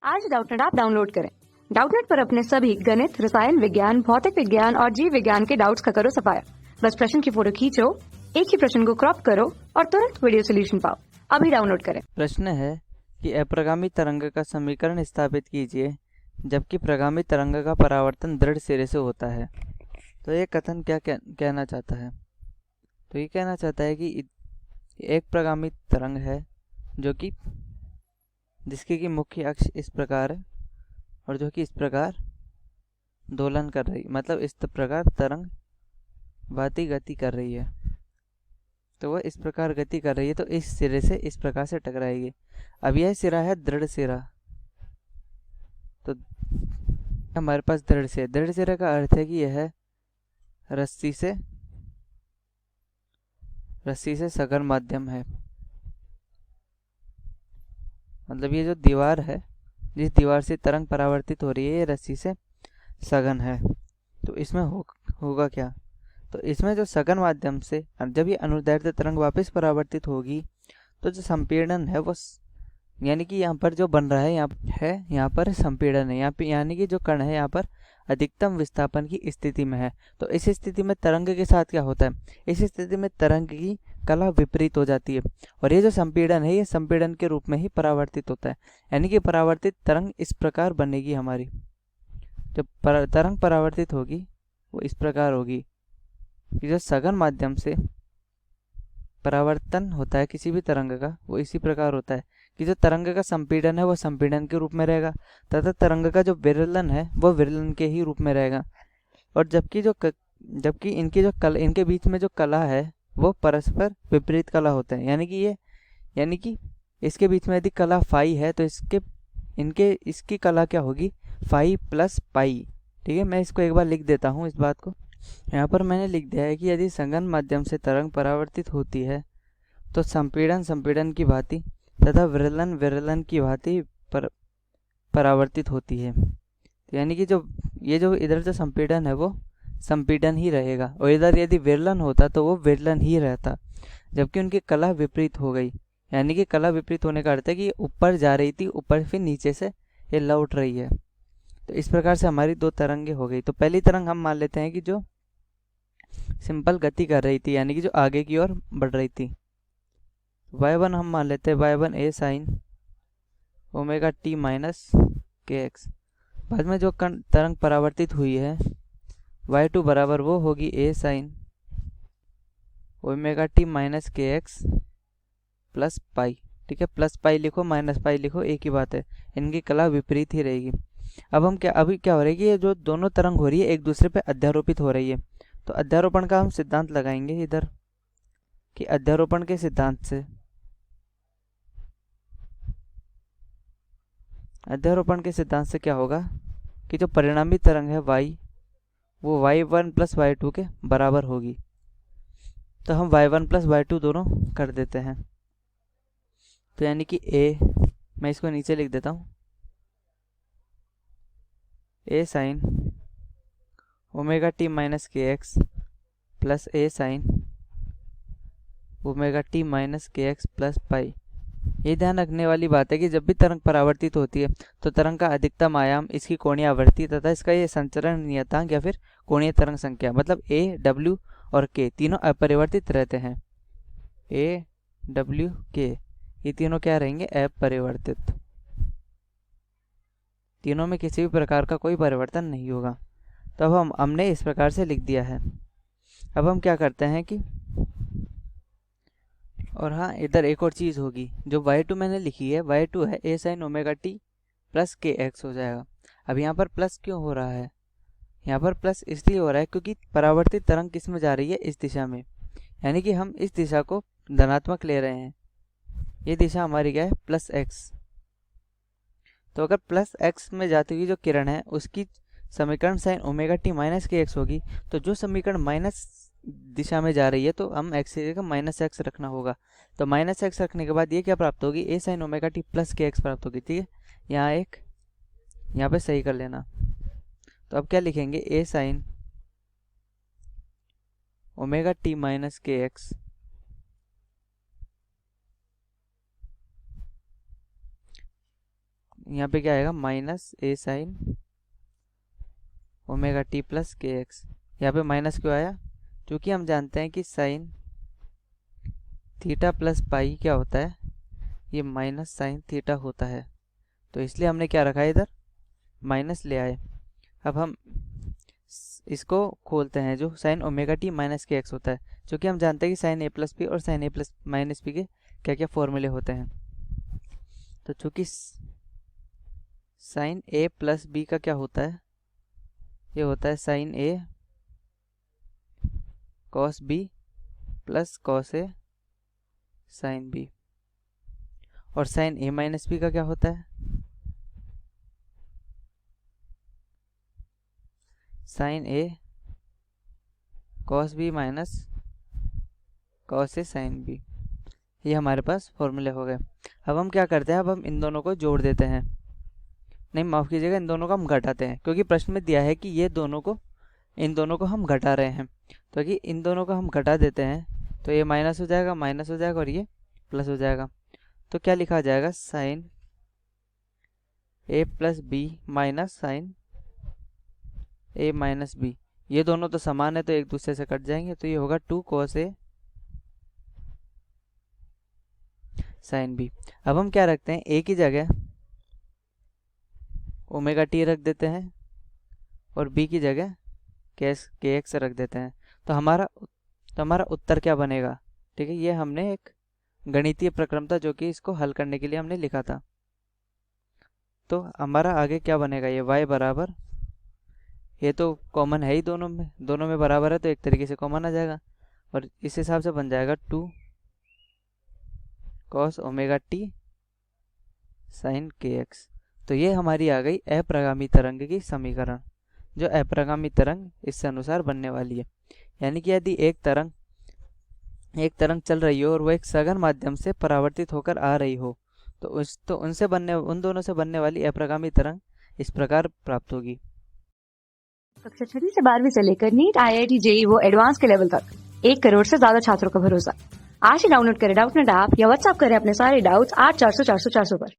आज Doubtnut app download करें। Doubtnut पर अपने सभी गणित, रसायन विज्ञान, भौतिक विज्ञान और जीव विज्ञान के डाउट्स का करो सफाया। बस प्रश्न की फोटो खींचो, एक ही प्रश्न को क्रॉप करो और तुरंत वीडियो सोल्यूशन पाओ। अभी डाउनलोड करें। प्रश्न है कि अप्रगामी तरंग का समीकरण स्थापित कीजिए जबकि प्रगामी तरंग का परावर्तन दृढ़ सिरे से होता है। तो ये कथन क्या कहना चाहता है? तो ये कहना चाहता है कि एक प्रगामी तरंग है जो कि जिसकी की मुख्य अक्ष इस प्रकार है और जो कि इस प्रकार दोलन कर रही, मतलब इस प्रकार तरंग वाती गति कर रही है। तो वह इस प्रकार गति कर रही है तो इस सिरे से इस प्रकार से टकराएगी। अब यह सिरा है दृढ़ सिरा, तो हमारे पास दृढ़ सिरा का अर्थ है कि यह रस्सी से सघन माध्यम है। मतलब ये जो दीवार है, जिस दीवार से तरंग परावर्तित हो रही है, ये रस्सी से सघन है। तो इसमें होगा क्या? तो इसमें जो सघन माध्यम से जब ये अनुदैर्ध्य तरंग वापस परावर्तित होगी तो जो संपीड़न है वो यानी कि यहाँ पर जो बन रहा है यहाँ पर संपीड़न है, यहाँ पे यानी कि जो कण है यहाँ पर अधिकतम विस्थापन की स्थिति में है। तो इस स्थिति में तरंग के साथ क्या होता है? इस स्थिति में तरंग की कला विपरीत हो जाती है और ये जो संपीड़न है ये संपीड़न के रूप में ही परावर्तित होता है। यानी कि परावर्तित तरंग इस प्रकार बनेगी हमारी। जब तरंग परावर्तित होगी वो इस प्रकार होगी कि जो सघन माध्यम से परावर्तन होता है किसी भी तरंग का वो इसी प्रकार होता है कि जो तरंग का संपीड़न है वो संपीड़न के रूप में रहेगा तथा तरंग का जो विरलन है वो विरलन के ही रूप में रहेगा। और जबकि इनके बीच में जो कला है वो परस्पर विपरीत कला होते हैं। यानी कि इसके बीच में यदि कला फाई है तो इसकी कला क्या होगी? Phi plus pi. ठीक है, मैं इसको एक बार लिख देता हूँ इस बात को। यहाँ पर मैंने लिख दिया है कि यदि सघन माध्यम से तरंग परावर्तित होती है तो संपीड़न की भांति तथा विरलन की भांति परावर्तित होती है। यानी कि जो इधर जो संपीड़न है वो संपीड़न ही रहेगा और इधर यदि विरलन होता तो वो विरलन ही रहता, जबकि उनकी कला विपरीत हो गई। यानी कि कला विपरीत होने का अर्थ है कि ऊपर जा रही थी, ऊपर फिर नीचे से ये लौट रही है। तो इस प्रकार से हमारी दो तरंगें हो गई। तो पहली तरंग हम मान लेते हैं कि जो सिंपल गति कर रही थी, यानी कि जो आगे की ओर बढ़ रही थी। y1 हम मान लेते हैं y1 a sine omega t minus k x. बाद में जो तरंग परावर्तित हुई है y2 बराबर वो होगी a sine omega t minus k x plus pi. ठीक है, प्लस पाई लिखो माइनस पाई लिखो, एक ही बात है, इनकी कला विपरीत ही रहेगी। अभी क्या हो रहा है कि ये जो दोनों तरंग हो रही है एक दूसरे पे अध्यारोपित हो रही है। तो अध्यारोपण का हम सिद्धांत लगाएंगे इधर कि अध्यारोपण के सिद्धांत से क्या होगा कि जो परिणामी तरंग है y वो y1 प्लस y2 के बराबर होगी। तो हम y1 प्लस y2 दोनों कर देते हैं। तो यानी कि a, मैं इसको नीचे लिख देता हूँ, a sine omega t minus k x plus a sine omega t minus k x plus pi. ये ध्यान रखने वाली बात है कि जब भी तरंग परावर्तित होती है तो तरंग का अधिकतम आयाम, इसकी कोणीय आवृत्ति तथा इसका ये संचरण नियतांक या फिर कोणीय तरंग संख्या, मतलब a, w और k तीनों अपरिवर्तित रहते हैं। a, w, k ये तीनों क्या रहेंगे? अपरिवर्तित। तीनों में किसी भी प्रकार का कोई परिवर्तन नहीं होगा। तो अब हमने इस प्रकार से लिख दिया है। अब हम क्या करते हैं कि और हाँ, इधर एक और चीज़ होगी, जो y2 मैंने लिखी है y2 है a sine omega t plus के एक्स हो जाएगा। अब यहाँ पर प्लस क्यों हो रहा है? यहाँ पर प्लस इसलिए हो रहा है क्योंकि परावर्तित तरंग किस में जा रही है? इस दिशा में, यानी कि हम इस दिशा को धनात्मक ले रहे हैं। ये दिशा हमारी क्या है? Plus x. तो अगर प्लस एक्स में जाती हुई जो किरण है उसकी समीकरण sine omega T minus k x होगी, तो जो समीकरण माइनस दिशा में जा रही है तो हम एक्स की जगह माइनस एक्स रखना होगा। तो माइनस एक्स रखने के बाद ये क्या प्राप्त होगी? ए साइन ओमेगा टी प्लस के एक्स प्राप्त होगी। ठीक है, यहाँ पे सही कर लेना। तो अब क्या लिखेंगे? ए sine omega T minus k x यहाँ पे क्या आएगा, माइनस ए साइन ओमेगा टी प्लस के एक्स। यहाँ पे माइनस क्यों आया, क्योंकि हम जानते हैं कि साइन थीटा प्लस पाई क्या होता है, ये माइनस साइन थीटा होता है, तो इसलिए हमने क्या रखा है, इधर माइनस ले आए। अब हम इसको खोलते हैं, जो sine omega T minus k x होता है, क्योंकि हम जानते हैं कि साइन ए प्लस पी और साइन ए प्लस माइनस पी के क्या क्या फॉर्मूले होते हैं। तो चूंकि साइन ए प्लस बी का क्या होता है, ये होता है sign A cos B plus cos A sine B, और साइन ए माइनस बी का क्या होता है, sign A cos B minus cos A sine B. ये हमारे पास फॉर्मूले हो गए। अब हम क्या करते हैं, अब हम इन दोनों को जोड़ देते हैं, नहीं माफ़ कीजिएगा, इन दोनों को हम घटाते हैं, क्योंकि प्रश्न में दिया है कि ये दोनों को, इन दोनों को हम घटा रहे हैं, तो कि इन दोनों को हम घटा देते हैं तो ये माइनस हो जाएगा, माइनस हो जाएगा और ये प्लस हो जाएगा। तो क्या लिखा जाएगा, साइन ए प्लस बी माइनस साइन ए माइनस बी। ये दोनों तो समान है तो एक दूसरे से कट जाएंगे, तो ये होगा 2 cos ए साइन बी। अब हम क्या रखते हैं, ए की जगह ओमेगा टी रख देते हैं और बी की जगह के एक्स रख देते हैं, तो हमारा उत्तर क्या बनेगा, ठीक है। ये हमने एक गणितीय प्रक्रम था जो कि इसको हल करने के लिए हमने लिखा था। तो हमारा आगे क्या बनेगा, ये y बराबर, ये तो कॉमन है ही दोनों में बराबर है, तो एक तरीके से कॉमन आ जाएगा, और इस हिसाब से बन जाएगा 2 cos ओमेगा टी साइन के एक्स। तो ये हमारी आ गई अप्रगामी तरंग की समीकरण, जो अप्रगामी तरंग इससे अनुसार बनने वाली है। यानी कि यदि एक तरंग चल रही हो और वो एक सघन माध्यम से परावर्तित होकर आ रही हो, तो उन दोनों से बनने वाली अप्रगामी तरंग इस प्रकार प्राप्त होगी। कक्षा 6 से 12वीं से लेकर नीट, IIT, JEE वो एडवांस के लेवल तक 1 करोड़ से ज्यादा छात्रों का भरोसा। आज ही डाउनलोड करें डाउटनेट ऐप या व्हाट्सएप करें अपने सारे डाउट्स 8400 400 400 पर।